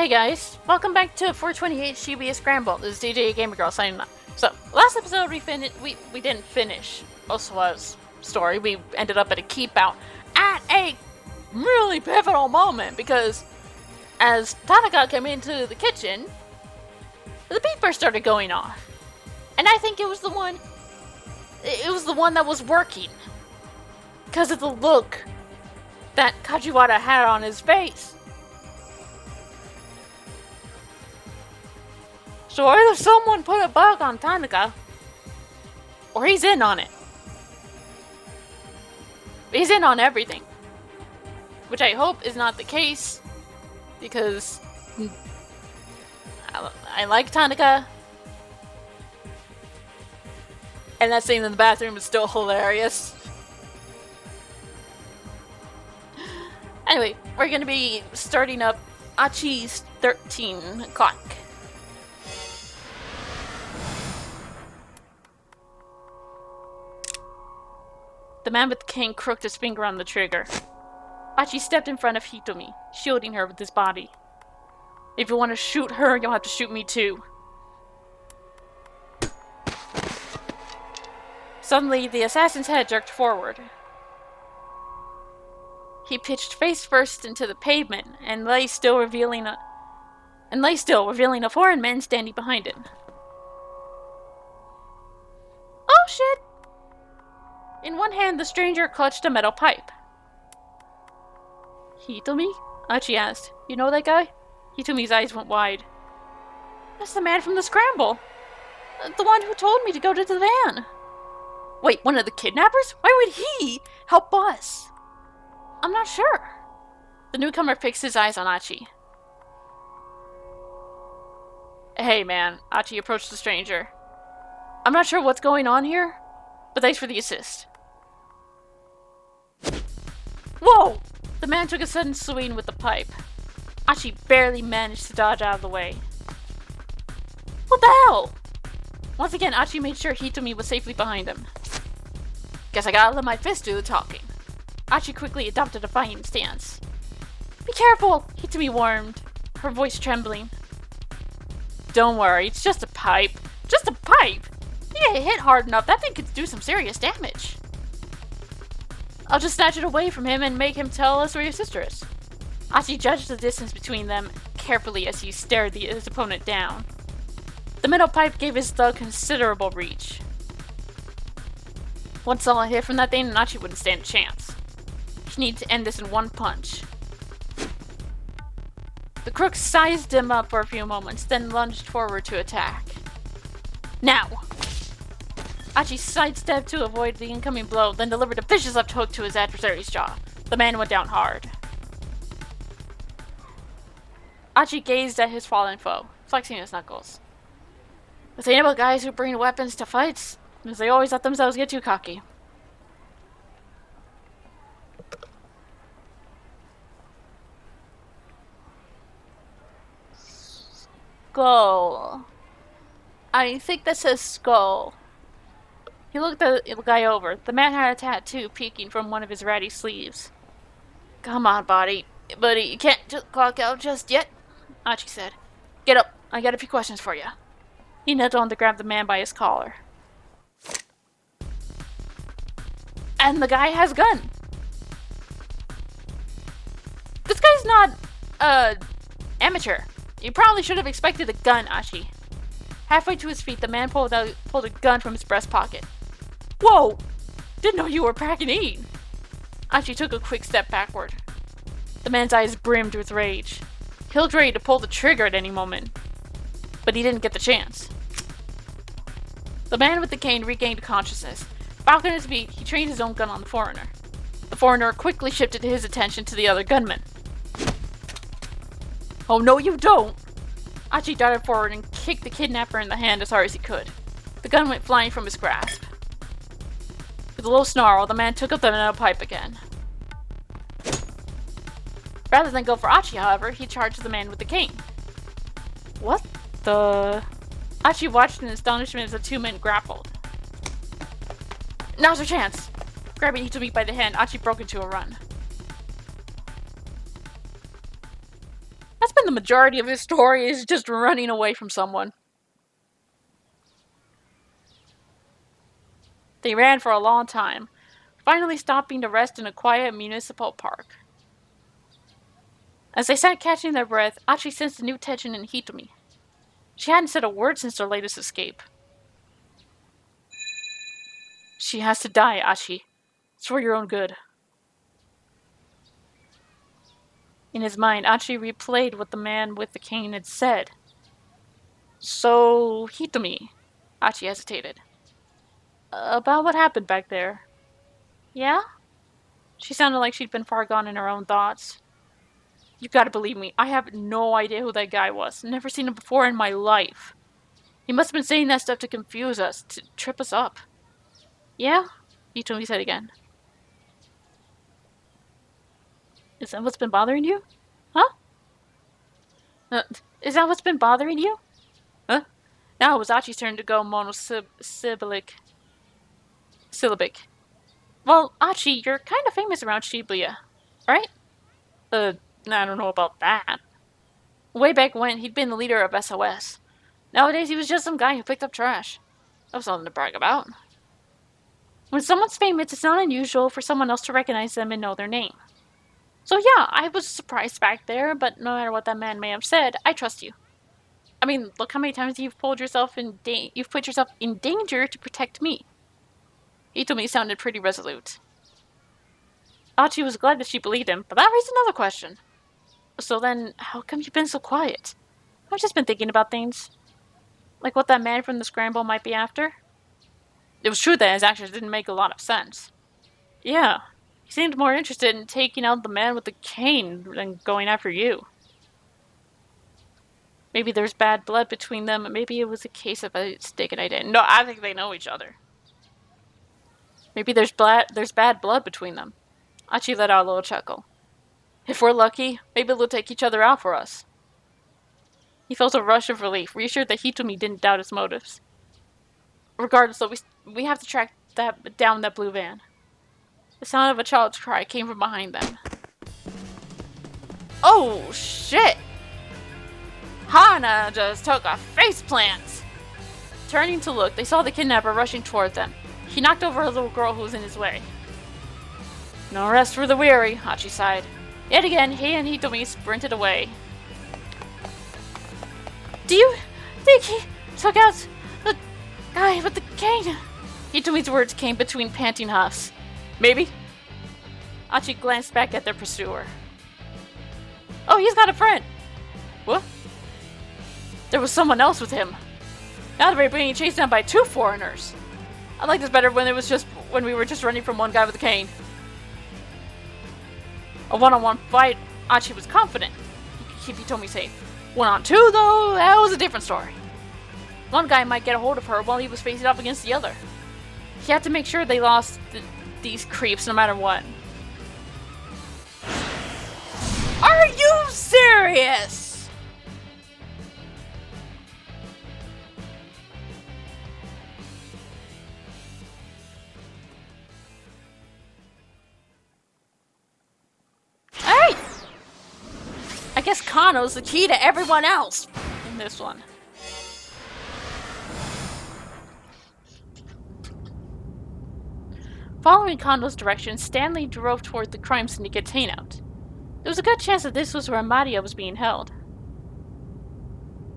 Hey guys, welcome back to 428 Shibuya Scramble. This is DJ Gamer Girl signing off. So, last episode we didn't finish Osawa's story. We ended up at a keep out at a really pivotal moment because as Tanaka came into the kitchen, the beeper started going off. And I think it was the one that was working. Because of the look that Kajiwara had on his face. So either someone put a bug on Tanaka, or he's in on it. He's in on everything. Which I hope is not the case, because I like Tanaka. And that scene in the bathroom is still hilarious. Anyway, we're gonna be starting up Achi's 13 o'clock. The man with the cane crooked his finger on the trigger. Achi stepped in front of Hitomi, shielding her with his body. If you want to shoot her, you'll have to shoot me too. Suddenly, the assassin's head jerked forward. He pitched face first into the pavement and lay still, revealing a foreign man standing behind him. Oh shit! In one hand, the stranger clutched a metal pipe. Hitomi? Achi asked. You know that guy? Hitomi's eyes went wide. That's the man from the scramble. The one who told me to go to the van. Wait, one of the kidnappers? Why would he help us? I'm not sure. The newcomer fixed his eyes on Achi. Hey man, Achi approached the stranger. I'm not sure what's going on here, but thanks for the assist. Whoa! The man took a sudden swing with the pipe. Achi barely managed to dodge out of the way. What the hell? Once again, Achi made sure Hitomi was safely behind him. Guess I gotta let my fist do the talking. Achi quickly adopted a fighting stance. Be careful, Hitomi warned, her voice trembling. Don't worry, it's just a pipe. Just a pipe? You get hit hard enough, that thing could do some serious damage. I'll just snatch it away from him and make him tell us where your sister is. Achi judged the distance between them carefully as he stared his opponent down. The metal pipe gave his thug considerable reach. One solid hit from that thing and Achi wouldn't stand a chance. He needed to end this in one punch. The crook sized him up for a few moments, then lunged forward to attack. Now! Achi sidestepped to avoid the incoming blow, then delivered a vicious left hook to his adversary's jaw. The man went down hard. Achi gazed at his fallen foe, flexing his knuckles. The thing about guys who bring weapons to fights is they always let themselves get too cocky. Skull. I think that says skull. He looked the guy over. The man had a tattoo peeking from one of his ratty sleeves. Come on, buddy, you can't just clock out just yet, Achi said. Get up, I got a few questions for you. He knelt on to grab the man by his collar. And the guy has a gun. This guy's not, amateur. You probably should have expected a gun, Achi. Halfway to his feet, the man pulled a gun from his breast pocket. Whoa! Didn't know you were packing heat. Achi took a quick step backward. The man's eyes brimmed with rage. He looked ready to pull the trigger at any moment. But he didn't get the chance. The man with the cane regained consciousness. Back on his feet, he trained his own gun on the foreigner. The foreigner quickly shifted his attention to the other gunman. Oh no, you don't! Achi darted forward and kicked the kidnapper in the hand as hard as he could. The gun went flying from his grasp. With a low snarl, the man took up the metal pipe again. Rather than go for Achi, however, he charged the man with the cane. What the... Achi watched in astonishment as the two men grappled. Now's your chance! Grabbing Hitomi by the hand, Achi broke into a run. That's been the majority of his story is just running away from someone. They ran for a long time, finally stopping to rest in a quiet municipal park. As they sat catching their breath, Achi sensed a new tension in Hitomi. She hadn't said a word since their latest escape. She has to die, Achi. It's for your own good. In his mind, Achi replayed what the man with the cane had said. So, Hitomi, Achi hesitated. About what happened back there. Yeah? She sounded like she'd been far gone in her own thoughts. You gotta believe me, I have no idea who that guy was. Never seen him before in my life. He must have been saying that stuff to confuse us, to trip us up. Yeah? Hitomi said again. Is that what's been bothering you? Huh? Is that what's been bothering you? Huh? Now it was Achi's turn to go monosyllabic. Well, Achi, you're kind of famous around Shibuya, right? I don't know about that. Way back when, he'd been the leader of SOS. Nowadays, he was just some guy who picked up trash. That was nothing to brag about. When someone's famous, it's not unusual for someone else to recognize them and know their name. So yeah, I was surprised back there, but no matter what that man may have said, I trust you. I mean, look how many times you've put yourself in danger to protect me. Hitomi sounded pretty resolute. Achi was glad that she believed him, but that raised another question. So then, how come you've been so quiet? I've just been thinking about things. Like what that man from the Scramble might be after. It was true that his actions didn't make a lot of sense. Yeah, he seemed more interested in taking out the man with the cane than going after you. Maybe there's bad blood between them. Maybe it was a case of a mistaken identity. No, I think they know each other. Maybe there's bad blood between them. Achi let out a little chuckle. If we're lucky, maybe they'll take each other out for us. He felt a rush of relief, reassured that Hitomi didn't doubt his motives. Regardless, though, we have to track down that blue van. The sound of a child's cry came from behind them. Oh, shit! Hana just took a faceplant! Turning to look, they saw the kidnapper rushing toward them. He knocked over a little girl who was in his way. No rest for the weary, Achi sighed. Yet again, he and Hitomi sprinted away. Do you think he took out the guy with the cane? Hitomi's words came between panting huffs. Maybe. Achi glanced back at their pursuer. Oh, he's got a friend. What? There was someone else with him. Now they're being chased down by two foreigners. I like this better when we were just running from one guy with a cane. A one-on-one fight, Achi was confident he could keep Hitomi safe. One-on-two, though, that was a different story. One guy might get a hold of her while he was facing up against the other. He had to make sure they lost these creeps no matter what. Are you serious? Alright! I guess Kano's the key to everyone else in this one. Following Kano's direction, Stanley drove toward the crime syndicate hangout. There was a good chance that this was where Maria was being held.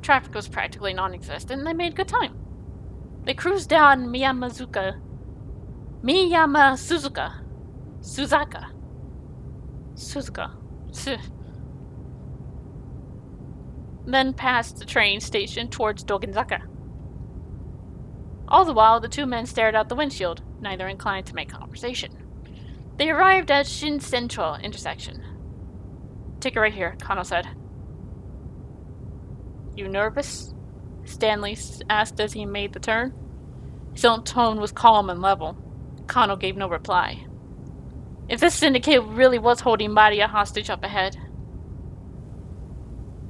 Traffic was practically non-existent, and they made good time. They cruised down Suzaka. Then passed the train station towards Dogenzaka. All the while, the two men stared out the windshield, neither inclined to make conversation. They arrived at Shin Central intersection. Take it right here, Kano said. You nervous? Stanley asked as he made the turn. His own tone was calm and level. Kano gave no reply. If this syndicate really was holding Maria hostage up ahead,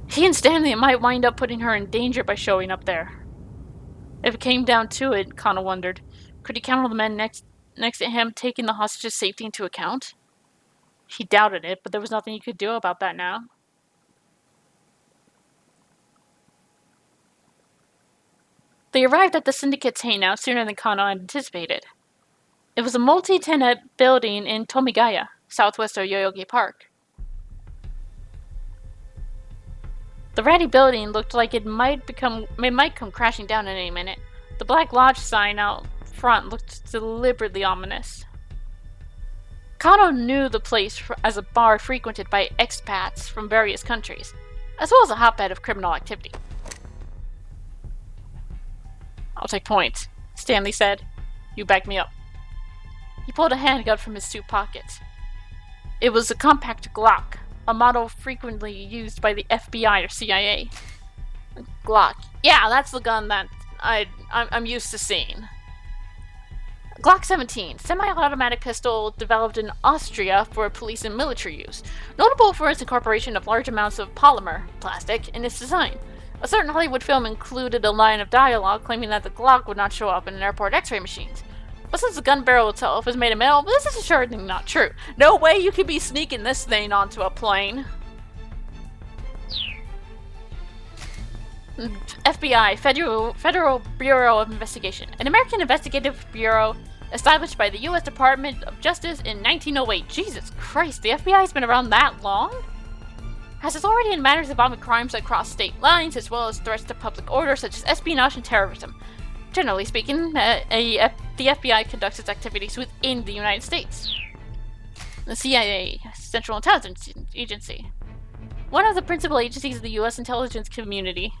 he and Stanley might wind up putting her in danger by showing up there. If it came down to it, Kano wondered, could he count on the men next to him taking the hostage's safety into account? He doubted it, but there was nothing he could do about that now. They arrived at the syndicate's hangout sooner than Kano had anticipated. It was a multi-tenant building in Tomigaya, southwest of Yoyogi Park. The ratty building looked like it might come crashing down in any minute. The Black Lodge sign out front looked deliberately ominous. Kano knew the place as a bar frequented by expats from various countries, as well as a hotbed of criminal activity. "I'll take points," Stanley said. "You back me up." He pulled a handgun from his suit pocket. It was a compact Glock, a model frequently used by the FBI or CIA. Glock. Yeah, that's the gun that I'm used to seeing. Glock 17, semi-automatic pistol developed in Austria for police and military use, notable for its incorporation of large amounts of polymer, plastic, in its design. A certain Hollywood film included a line of dialogue claiming that the Glock would not show up in an airport x-ray machines. But since the gun barrel itself is made of metal, this is assuredly not true. No way you could be sneaking this thing onto a plane. FBI, Federal Bureau of Investigation, an American investigative bureau established by the U.S. Department of Justice in 1908. Jesus Christ, the FBI has been around that long? Has authority in matters involving crimes that cross state lines, as well as threats to public order such as espionage and terrorism. Generally speaking, the FBI conducts its activities within the United States. The CIA, Central Intelligence Agency, one of the principal agencies of the U.S. intelligence community,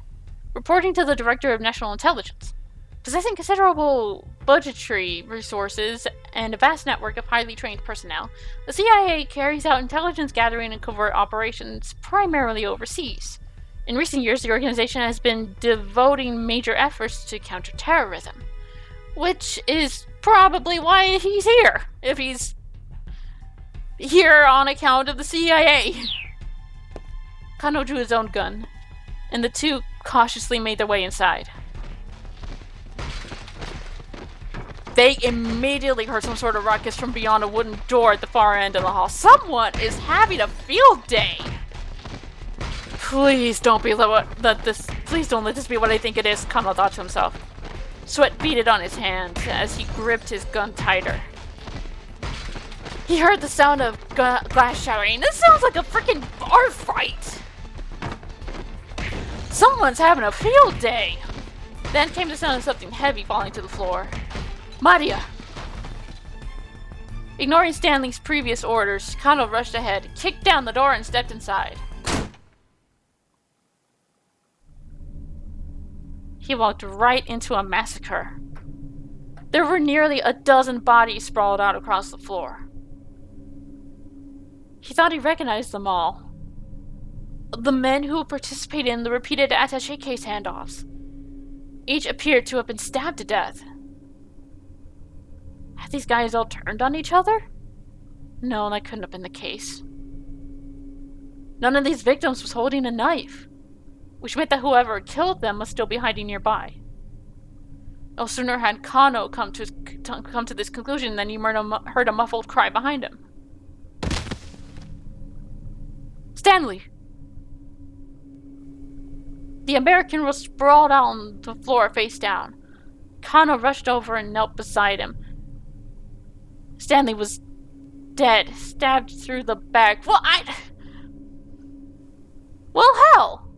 reporting to the Director of National Intelligence. Possessing considerable budgetary resources and a vast network of highly trained personnel, the CIA carries out intelligence gathering and covert operations primarily overseas. In recent years, the organization has been devoting major efforts to counterterrorism, which is probably why he's here, if he's here on account of the CIA. Kano drew his own gun, and the two cautiously made their way inside. They immediately heard some sort of ruckus from beyond a wooden door at the far end of the hall. Someone is having a field day! Please don't let this be what I think it is, Kano thought to himself. Sweat beaded on his hand as he gripped his gun tighter. He heard the sound of glass shattering. This sounds like a freaking bar fight! Someone's having a field day! Then came the sound of something heavy falling to the floor. Maria! Ignoring Stanley's previous orders, Kano rushed ahead, kicked down the door, and stepped inside. He walked right into a massacre. There were nearly a dozen bodies sprawled out across the floor. He thought he recognized them all. The men who participated in the repeated attaché case handoffs. Each appeared to have been stabbed to death. Had these guys all turned on each other? No, that couldn't have been the case. None of these victims was holding a knife, which meant that whoever killed them must still be hiding nearby. No sooner had Kano come to this conclusion than he heard a muffled cry behind him. Stanley! The American was sprawled out on the floor face down. Kano rushed over and knelt beside him. Stanley was dead, stabbed through the back. Well, hell!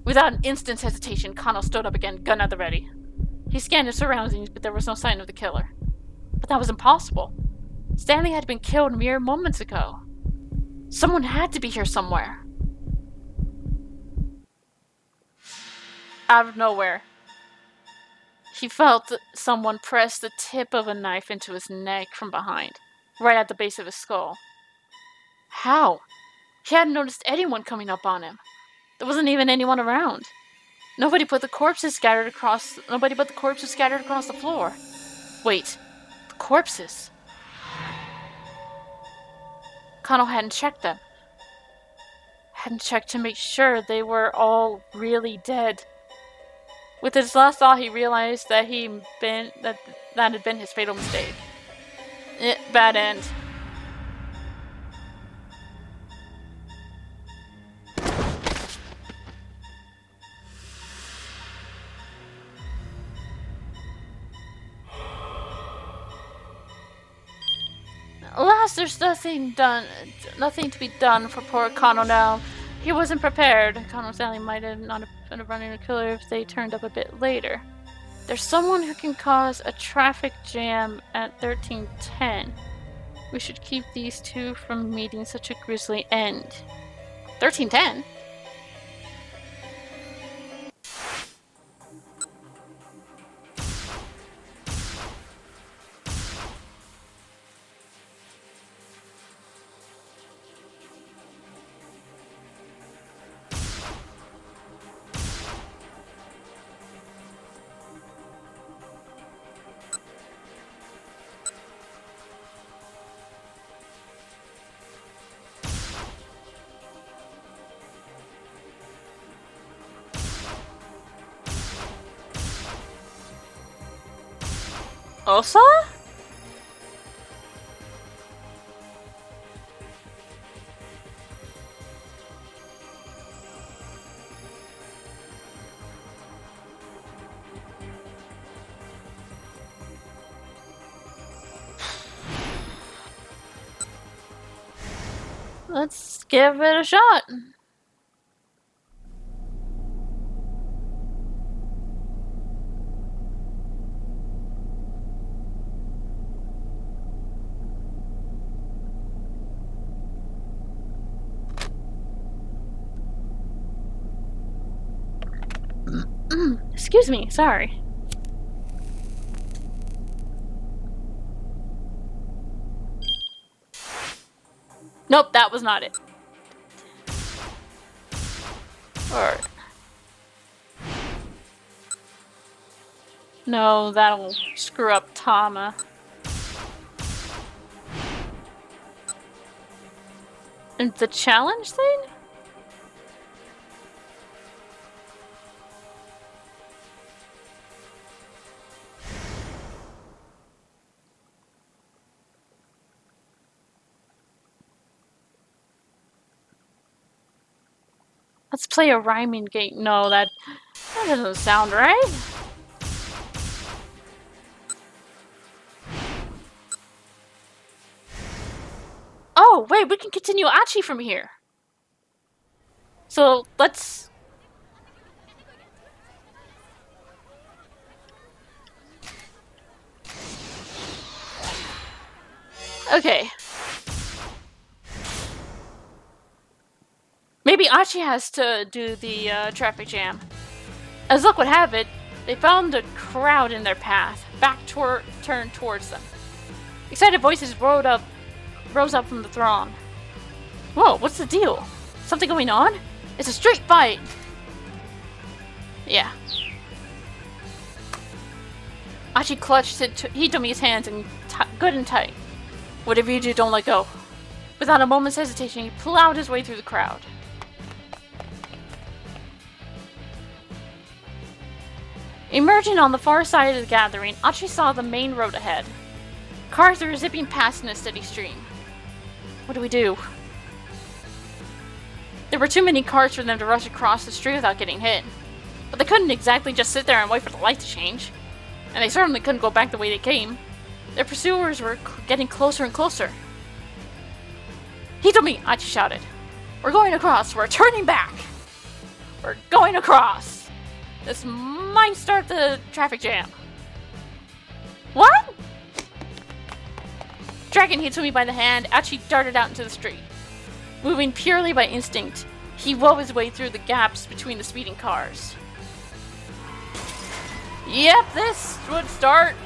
Without an instant's hesitation, Kano stood up again, gun at the ready. He scanned his surroundings, but there was no sign of the killer. But that was impossible. Stanley had been killed mere moments ago. Someone had to be here somewhere. Out of nowhere, he felt someone press the tip of a knife into his neck from behind, right at the base of his skull. How? He hadn't noticed anyone coming up on him. There wasn't even anyone around. Nobody but the corpses scattered across the floor. Wait, the corpses? Kano hadn't checked them. Hadn't checked to make sure they were all really dead. With his last thought, he realized that that had been his fatal mistake. Bad end. Alas, there's nothing to be done for poor Kano now. He wasn't prepared. Kano's alley might have not have run into a killer if they turned up a bit later. There's someone who can cause a traffic jam at 1310. We should keep these two from meeting such a grisly end. 1310? Osa? Let's give it a shot. Excuse me, sorry. Nope, that was not it. Or... no, that'll screw up Tama. And the challenge thing? Let's play a rhyming game. No, that doesn't sound right. Oh, wait, we can continue Achi from here. So, let's... okay. Maybe Achi has to do the traffic jam. As luck would have it, they found a crowd in their path, turned towards them. Excited voices rose up from the throng. Whoa, what's the deal? Something going on? It's a street fight! Yeah. Achi clutched Hitomi's hands good and tight. Whatever you do, don't let go. Without a moment's hesitation, he plowed his way through the crowd. Emerging on the far side of the gathering, Achi saw the main road ahead. Cars were zipping past in a steady stream. What do we do? There were too many cars for them to rush across the street without getting hit. But they couldn't exactly just sit there and wait for the light to change. And they certainly couldn't go back the way they came. Their pursuers were getting closer and closer. Hitomi! Achi shouted. We're going across. We're turning back. We're going across. This might start the traffic jam. What? Dragging Hitomi by the hand, Achi darted out into the street. Moving purely by instinct, he wove his way through the gaps between the speeding cars. Yep, this would start.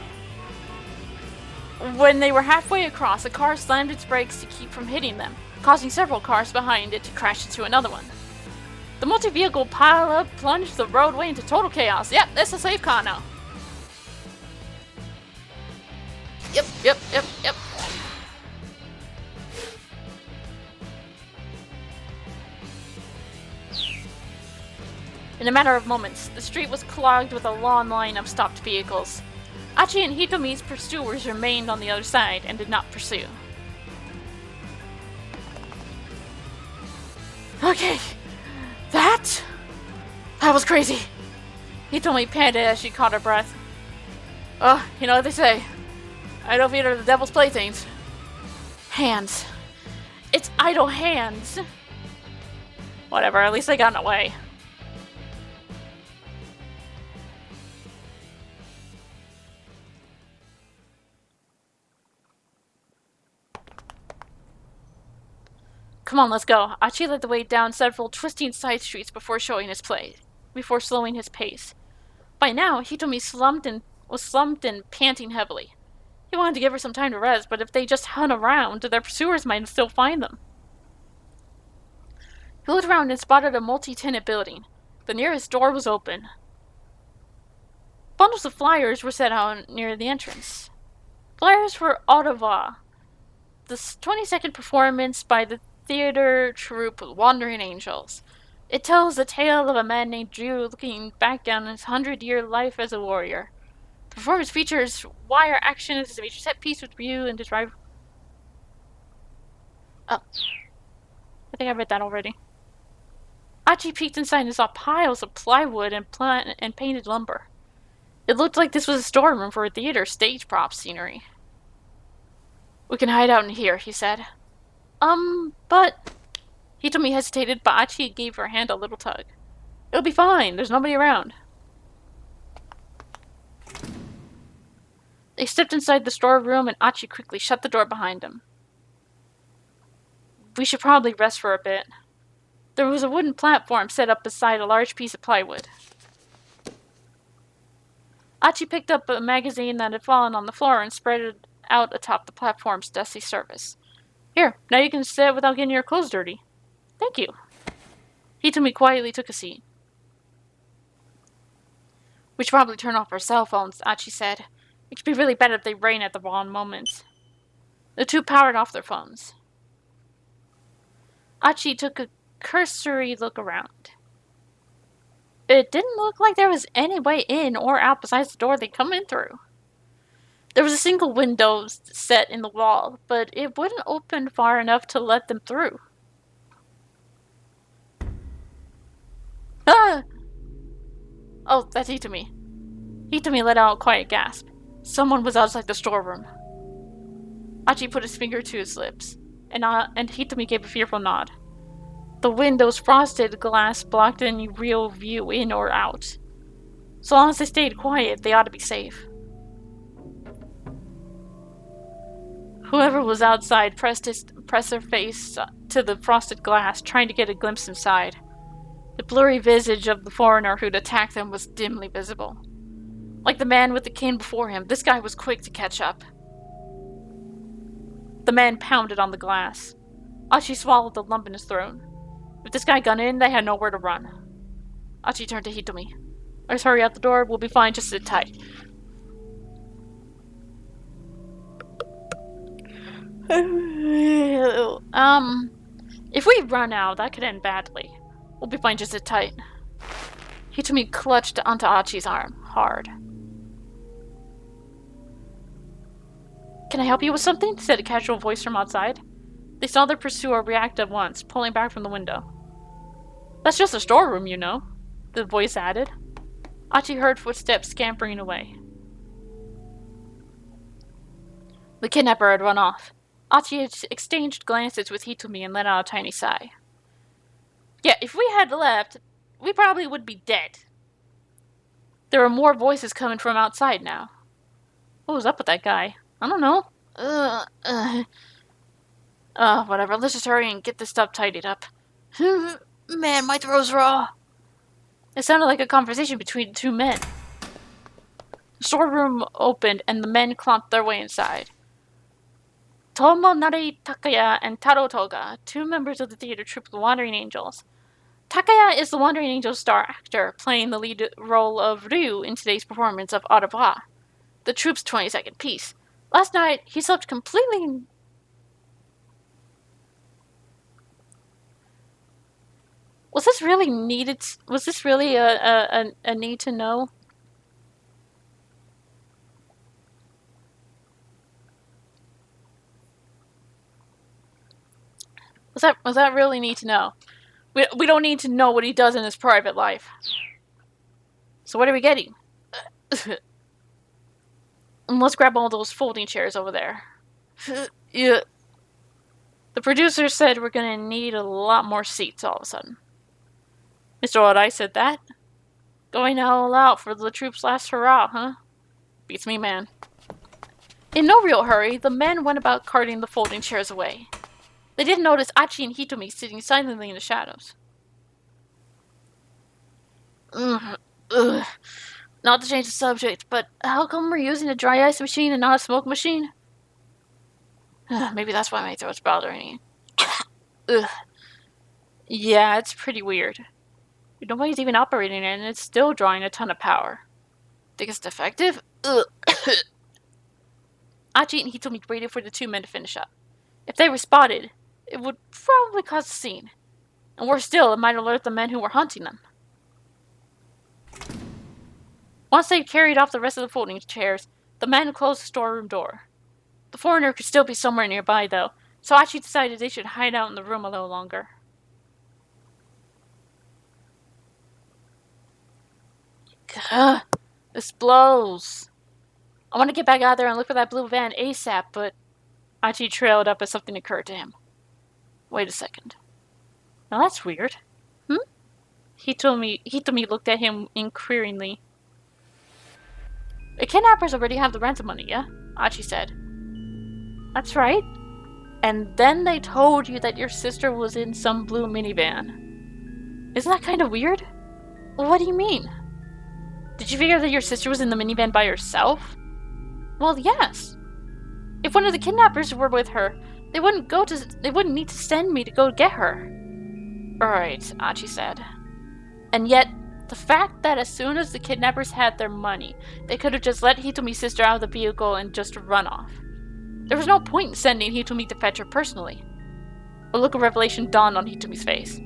When they were halfway across, a car slammed its brakes to keep from hitting them, causing several cars behind it to crash into another one. The multi-vehicle pileup plunged the roadway into total chaos. Yep, this is a safe car now. Yep. In a matter of moments, the street was clogged with a long line of stopped vehicles. Achi and Hitomi's pursuers remained on the other side and did not pursue. Okay, that was crazy. Hitomi panted as she caught her breath. Oh, you know what they say. I don't feed her the devil's playthings. Hands. It's idle hands. Whatever, at least I got away. Come on, let's go. Achi led the way down several twisting side streets before slowing his pace. By now, Hitomi was slumped and panting heavily. He wanted to give her some time to rest, but if they just hung around, their pursuers might still find them. He looked around and spotted a multi-tenant building. The nearest door was open. Bundles of flyers were set out near the entrance. Flyers for Ottawa, the 22nd performance by the theater troupe Wandering Angels. It tells the tale of a man named Drew looking back down his 100-year life as a warrior. The performance features wire action as a major set piece with Ryu and his rival. Oh. I think I read that already. Achi peeked inside and saw piles of plywood and painted lumber. It looked like this was a storeroom for a theater stage prop scenery. We can hide out in here, he said. But... Hitomi hesitated, but Achi gave her hand a little tug. It'll be fine, there's nobody around. They stepped inside the storeroom and Achi quickly shut the door behind him. We should probably rest for a bit. There was a wooden platform set up beside a large piece of plywood. Achi picked up a magazine that had fallen on the floor and spread it out atop the platform's dusty surface. Here, now you can sit without getting your clothes dirty. Thank you. Hitomi quietly took a seat. We should probably turn off our cell phones, Achi said. It could be really bad if they rang at the wrong moment. The two powered off their phones. Achi took a cursory look around. It didn't look like there was any way in or out besides the door they'd come in through. There was a single window set in the wall, but it wouldn't open far enough to let them through. Ah! Oh, that's Hitomi. Hitomi let out a quiet gasp. Someone was outside the storeroom. Achi put his finger to his lips, and Hitomi gave a fearful nod. The window's frosted glass blocked any real view in or out. So long as they stayed quiet, they ought to be safe. Whoever was outside pressed their face to the frosted glass, trying to get a glimpse inside. The blurry visage of the foreigner who'd attacked them was dimly visible. Like the man with the cane before him, this guy was quick to catch up. The man pounded on the glass. Achi swallowed the lump in his throat. If this guy got in, they had nowhere to run. Achi turned to Hitomi. Let's hurry out the door. We'll be fine. Just sit tight. If we run out, that could end badly. We'll be fine. Just sit tight. Hitomi clutched onto Achi's arm, hard. Can I help you with something? Said a casual voice from outside. They saw their pursuer react at once, pulling back from the window. That's just a storeroom, you know, the voice added. Achi heard footsteps scampering away. The kidnapper had run off. Achi had exchanged glances with Hitomi and let out a tiny sigh. Yeah, if we had left, we probably would be dead. There were more voices coming from outside now. What was up with that guy? I don't know. Whatever. Let's just hurry and get this stuff tidied up. Man, my throat's raw. It sounded like a conversation between two men. The storeroom opened and the men clomped their way inside. Tomonari Takaya and Taro Toga, two members of the theater troupe The Wandering Angels. Takaya is the Wandering Angels star actor, playing the lead role of Ryu in today's performance of Au revoir, the troupe's 22nd piece. Last night, he slept completely... Was this really needed? Was this really a need to know? Was that really need to know? We don't need to know what he does in his private life. So what are we getting? And let's grab all those folding chairs over there. Yeah. The producer said we're gonna need a lot more seats all of a sudden. Mr. Odai said that. Going all out for the troops' last hurrah, huh? Beats me, man. In no real hurry, the men went about carting the folding chairs away. They didn't notice Achi and Hitomi sitting silently in the shadows. Ugh. Not to change the subject, but how come we're using a dry ice machine and not a smoke machine? Maybe that's why my throat's bothering me. Ugh. Yeah, it's pretty weird. Nobody's even operating it, and it's still drawing a ton of power. Think it's defective? Ugh. Achi and Hitomi waited for the two men to finish up. If they were spotted, it would probably cause a scene. And worse still, it might alert the men who were hunting them. Once they'd carried off the rest of the folding chairs, the men closed the storeroom door. The foreigner could still be somewhere nearby, though, so Achi decided they should hide out in the room a little longer. Gah, this blows. I want to get back out there and look for that blue van ASAP, but Achi trailed up as something occurred to him. Wait a second. Now that's weird. Hitomi looked at him inquiringly. The kidnappers already have the ransom money, yeah? Achi said. That's right. And then they told you that your sister was in some blue minivan. Isn't that kind of weird? What do you mean? Did you figure that your sister was in the minivan by herself? Well, yes. If one of the kidnappers were with her, they wouldn't need to send me to go get her. Right, Achi said. And yet, the fact that as soon as the kidnappers had their money, they could have just let Hitomi's sister out of the vehicle and just run off. There was no point in sending Hitomi to fetch her personally. A look of revelation dawned on Hitomi's face.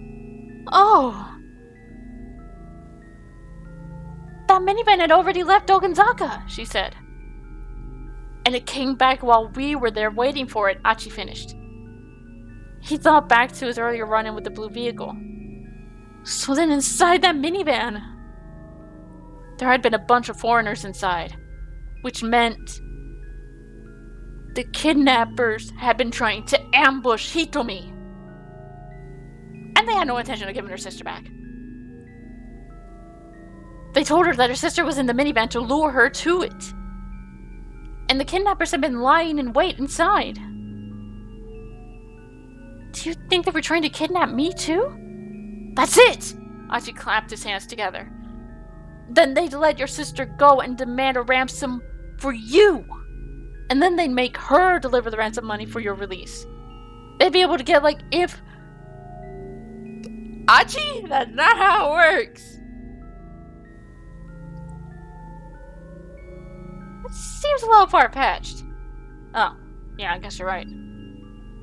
Oh! That minivan had already left Oganzaka, she said. And it came back while we were there waiting for it, Achi finished. He thought back to his earlier run-in with the blue vehicle. So then inside that minivan, there had been a bunch of foreigners inside, which meant the kidnappers had been trying to ambush Hitomi. And they had no intention of giving her sister back. They told her that her sister was in the minivan to lure her to it. And the kidnappers had been lying in wait inside. Do you think they were trying to kidnap me too? That's it! Achi clapped his hands together. Then they'd let your sister go and demand a ransom for you. And then they'd make her deliver the ransom money for your release. They'd be able to get, like, if... Achi? That's not how it works. It seems a little far-fetched. Oh, yeah, I guess you're right.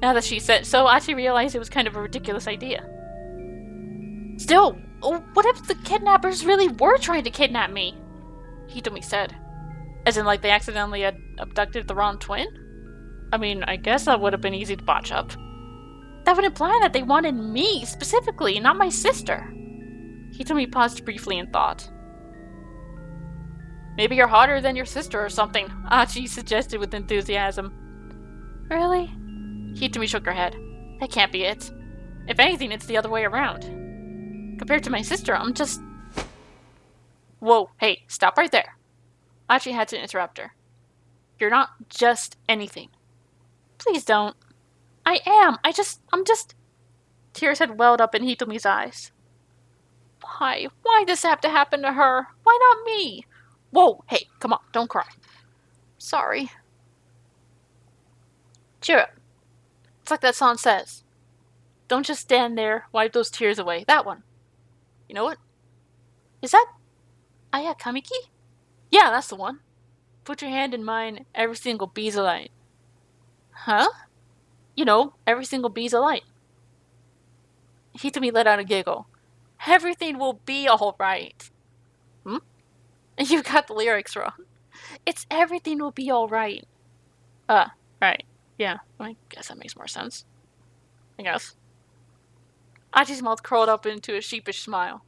Now that she said so, Achi realized it was kind of a ridiculous idea. Still, what if the kidnappers really were trying to kidnap me? Hitomi said. As in, like, they accidentally had abducted the wrong twin? I mean, I guess that would have been easy to botch up. That would imply that they wanted me, specifically, not my sister. Hitomi paused briefly in thought. Maybe you're hotter than your sister or something, Achi suggested with enthusiasm. Really? Hitomi shook her head. That can't be it. If anything, it's the other way around. Compared to my sister, I'm just... Whoa, hey, stop right there. Achi had to interrupt her. You're not just anything. Please don't. I am. I'm just... Tears had welled up in Hitomi's eyes. Why? Why does this have to happen to her? Why not me? Whoa, hey, come on, don't cry. Sorry. Cheer up. It's like that song says. Don't just stand there, wipe those tears away. That one. You know what? Is that Aya Kamiki? Yeah, that's the one. Put your hand in mine, every single bee's a light. Huh? You know, every single bee's a light. Hitomi let out a giggle. Everything will be alright. You got the lyrics wrong. It's everything will be alright. Right. Yeah, I guess that makes more sense. I guess. Achi's mouth curled up into a sheepish smile.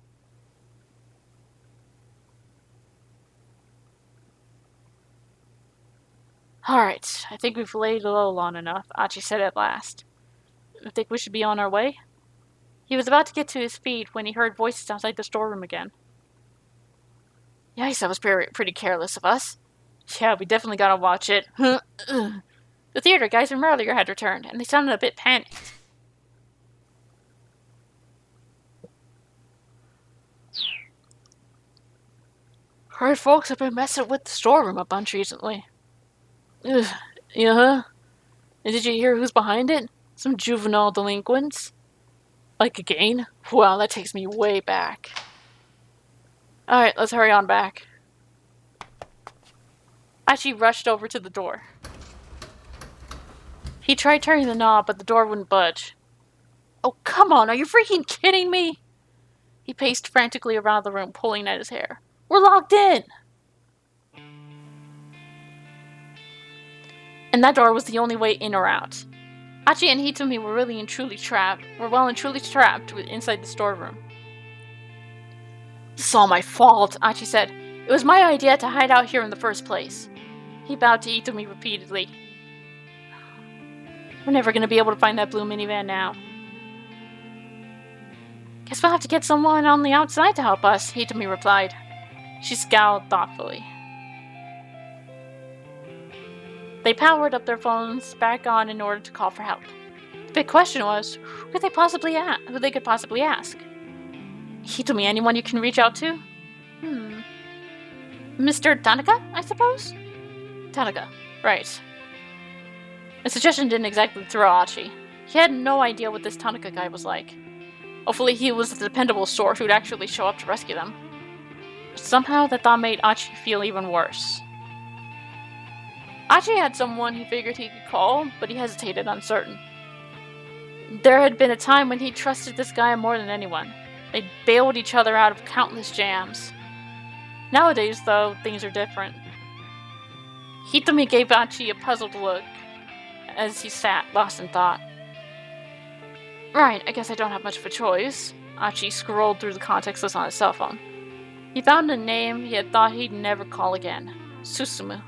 Alright, I think we've laid low long enough, Achi said at last. think we should be on our way? He was about to get to his feet when he heard voices outside the storeroom again. Yikes, that was pretty careless of us. Yeah, we definitely gotta watch it. The theater guys from earlier had returned, and they sounded a bit panicked. Heard folks have been messing with the storeroom a bunch recently. Yeah. And did you hear who's behind it? Some juvenile delinquents? Like again? Wow, that takes me way back. Alright, let's hurry on back. Achi rushed over to the door. He tried turning the knob, but the door wouldn't budge. Oh, come on, are you freaking kidding me? He paced frantically around the room, pulling at his hair. We're locked in! And that door was the only way in or out. Achi and Hitomi were well and truly trapped inside the storeroom. This is all my fault, Achi said. It was my idea to hide out here in the first place. He bowed to Hitomi repeatedly. We're never going to be able to find that blue minivan now. Guess we'll have to get someone on the outside to help us, Hitomi replied. She scowled thoughtfully. They powered up their phones back on in order to call for help. The big question was, who they could possibly ask? Hitomi, anyone you can reach out to? Mr. Tanaka, I suppose? Tanaka, right. The suggestion didn't exactly throw Achi. He had no idea what this Tanaka guy was like. Hopefully he was the dependable sort who'd actually show up to rescue them. But somehow that thought made Achi feel even worse. Achi had someone he figured he could call, but he hesitated, uncertain. There had been a time when he trusted this guy more than anyone. They'd bailed each other out of countless jams. Nowadays, though, things are different. Hitomi gave Achi a puzzled look as he sat, lost in thought. Right, I guess I don't have much of a choice. Achi scrolled through the context list on his cell phone. He found a name he had thought he'd never call again. Susumu.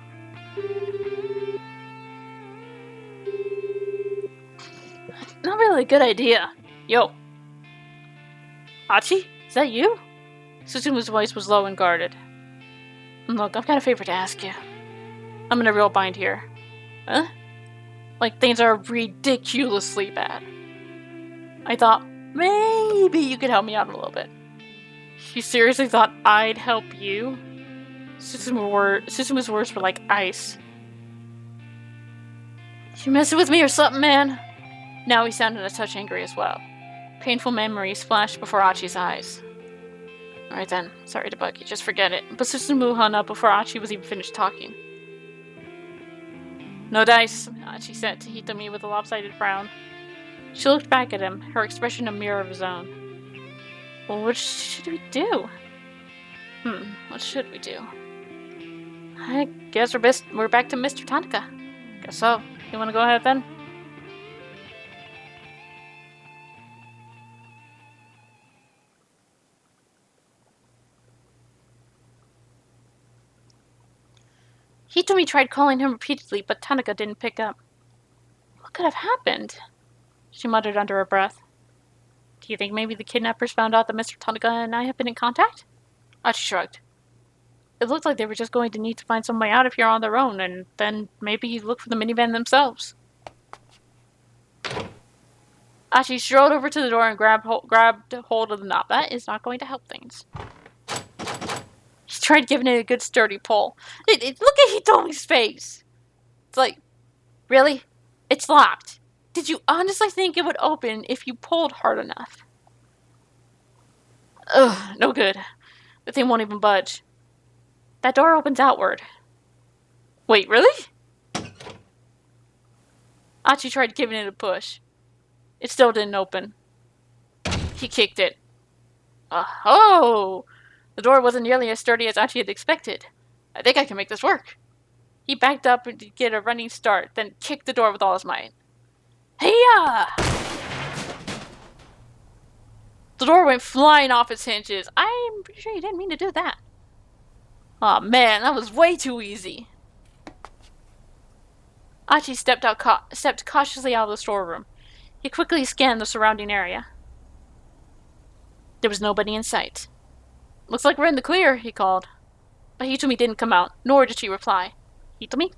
Not really a good idea. Yo. Achi? Is that you? Susumu's voice was low and guarded. Look, I've got a favor to ask you. I'm in a real bind here. Huh? Like, things are ridiculously bad. I thought, maybe you could help me out a little bit. You seriously thought I'd help you? Susumu's words were like ice. You messing with me or something, man? Now he sounded a touch angry as well. Painful memories flashed before Achi's eyes. Alright then, sorry to bug you, just forget it. But Susumu hung up before Achi was even finished talking. No dice, Achi said to Hitomi with a lopsided frown. She looked back at him, her expression a mirror of his own. Well, what should we do? What should we do? I guess we're back to Mr. Tanaka. Guess so. You want to go ahead then? Hitomi tried calling him repeatedly, but Tanaka didn't pick up. What could have happened? She muttered under her breath. Do you think maybe the kidnappers found out that Mr. Tanaka and I have been in contact? Achi shrugged. It looked like they were just going to need to find some way out of here on their own, and then maybe look for the minivan themselves. Achi strode over to the door and grabbed hold of the knob. That is not going to help things. He tried giving it a good sturdy pull. Look at Hitomi's face! It's like, really? It's locked. Did you honestly think it would open if you pulled hard enough? Ugh, no good. The thing won't even budge. That door opens outward. Wait, really? Achi tried giving it a push. It still didn't open. He kicked it. Oh! The door wasn't nearly as sturdy as Achi had expected. I think I can make this work. He backed up to get a running start, then kicked the door with all his might. Hey-ya! The door went flying off its hinges. I'm pretty sure you didn't mean to do that. Aw, man, that was way too easy. Achi stepped cautiously out of the storeroom. He quickly scanned the surrounding area. There was nobody in sight. Looks like we're in the clear, he called. But Hitomi didn't come out, nor did she reply. Hitomi?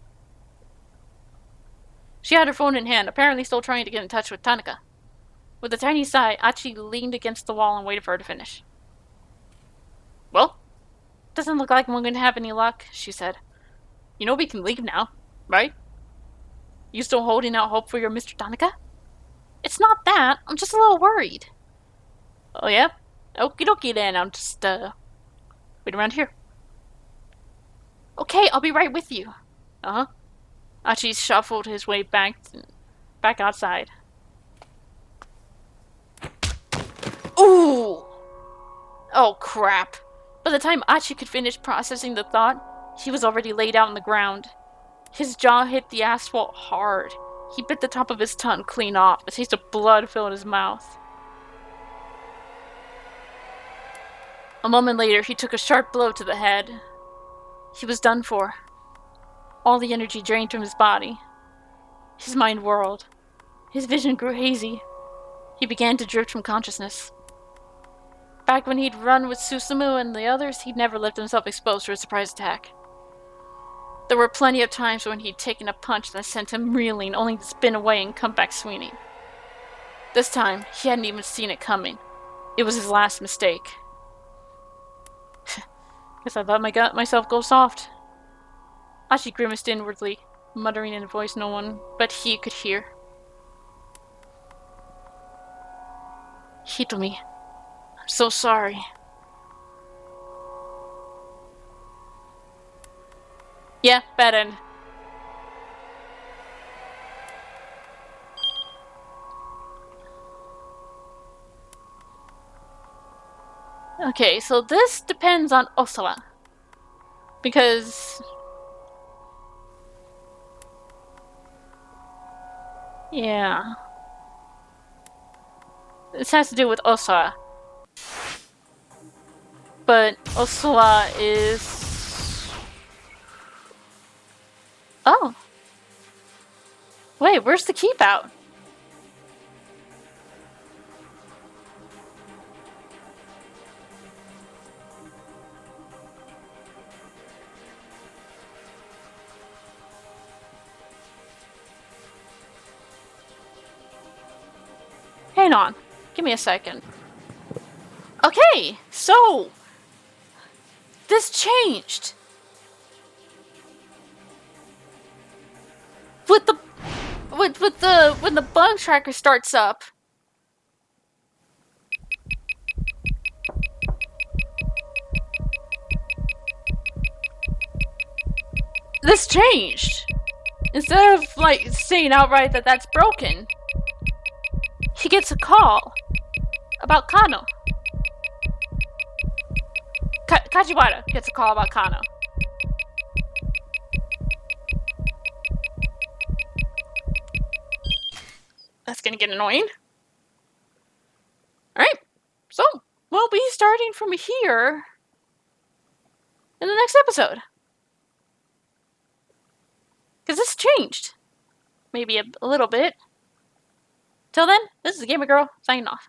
She had her phone in hand, apparently still trying to get in touch with Tanaka. With a tiny sigh, Achi leaned against the wall and waited for her to finish. Well, doesn't look like we're going to have any luck, she said. You know we can leave now, right? You still holding out hope for your Mr. Tanaka? It's not that. I'm just a little worried. Oh, yeah? Okie dokie then. I'm just, wait around here. Okay, I'll be right with you. Uh-huh. Achi shuffled his way back outside. Ooh! Oh, crap. By the time Achi could finish processing the thought, he was already laid out on the ground. His jaw hit the asphalt hard. He bit the top of his tongue clean off. A taste of blood filled his mouth. A moment later, he took a sharp blow to the head. He was done for. All the energy drained from his body. His mind whirled. His vision grew hazy. He began to drift from consciousness. Back when he'd run with Susumu and the others, he'd never left himself exposed to a surprise attack. There were plenty of times when he'd taken a punch that sent him reeling, only to spin away and come back swinging. This time, he hadn't even seen it coming. It was his last mistake. Guess I let myself go soft. Achi grimaced inwardly, muttering in a voice no one but he could hear. Hitomi, I'm so sorry. Yeah, bad end. Okay, so this depends on Osawa. Because... yeah. This has to do with Osawa. But Osawa is... oh. Wait, where's the keep out? Hang on. Give me a second. Okay, so... this changed. When the bug tracker starts up. This changed. Instead of like saying outright that that's broken, he gets a call about Kano. Kajiwara gets a call about Kano. That's gonna get annoying. Alright, so we'll be starting from here in the next episode. Because this changed. Maybe a little bit. Till then, this is Gamer Girl, signing off.